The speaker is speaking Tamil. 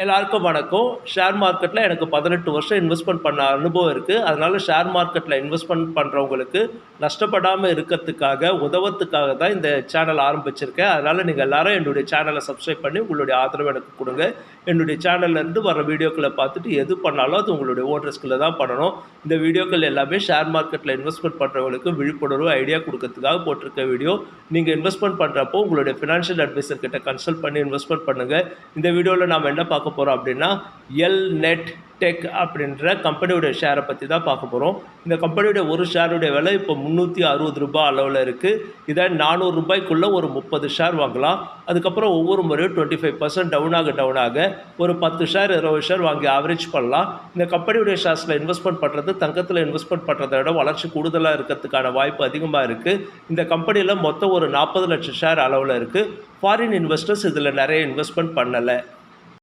எல்லாருக்கும் வணக்கம். ஷேர் மார்க்கெட்ல எனக்கு 18 வருஷம் இன்வெஸ்ட்மென்ட் பண்ண அனுபவம் இருக்கு. அதனால ஷேர் மார்க்கெட்ல இன்வெஸ்ட்மென்ட் பண்றவங்களுக்கு நஷ்டப்படாம இருக்கத்துக்காக, உதவத்துக்காக தான் இந்த சேனல் ஆரம்பிச்சிருக்கேன். அதனால நீங்க எல்லாரும் என்னுடைய சேனல சப்ஸ்கிரைப் பண்ணி உங்களுடைய ஆதரவ எனக்கு குடுங்க. என்னுடைய சேனல்ல இருந்து வர வீடியோக்கள பார்த்துட்டு எது பண்ணாலும் அது உங்களுடைய ஓன் ரிஸ்க்ல தான் பண்ணணும். இந்த வீடியோக்கள் எல்லாமே ஷேர் மார்க்கெட்ல இன்வெஸ்ட்மென்ட் பண்றவங்களுக்கு விழிப்புணர்வு, ஐடியா குடுக்கறதுக்காக போட்டிருக்க வீடியோ. நீங்க இன்வெஸ்ட்மென்ட் பண்றப்போ உங்களுடைய ஃபினான்ஷியல் அட்வைசர் கிட்ட கன்சல்ட் பண்ணி இன்வெஸ்ட்மென்ட் பண்ணுங்க. இந்த வீடியோல நாம என்ன பார்க்க போறோம் அப்படின்னா, எல்நெட் டெக் அப்படின்ற கம்பெனியோட ஷேரை பற்றி தான் பார்க்க போகிறோம். இந்த கம்பெனியோட ஒரு ஷேருடைய விலை இப்போ ரூ. 360 அளவில் இருக்குது. இதை ரூ. 400 ஒரு 30 ஷேர் வாங்கலாம். அதுக்கப்புறம் ஒவ்வொரு முறையும் 25% டவுன் ஆக ஒரு 10 ஷேர் 20 ஷேர் வாங்கி ஆவரேஜ் பண்ணலாம். இந்த கம்பெனியோடைய ஷேர்ஸில் இன்வெஸ்ட்மெண்ட் பண்ணுறது தங்கத்தில் இன்வெஸ்ட்மெண்ட் பண்ணுறதை விட வளர்ச்சி கூடுதலாக இருக்கிறதுக்கான வாய்ப்பு அதிகமாக இருக்குது. இந்த கம்பெனியில் மொத்தம் ஒரு 40 லட்சம் ஷேர் அளவில் இருக்குது. ஃபாரின் இன்வெஸ்டர்ஸ் இதில் நிறைய இன்வெஸ்ட்மெண்ட் பண்ணலை.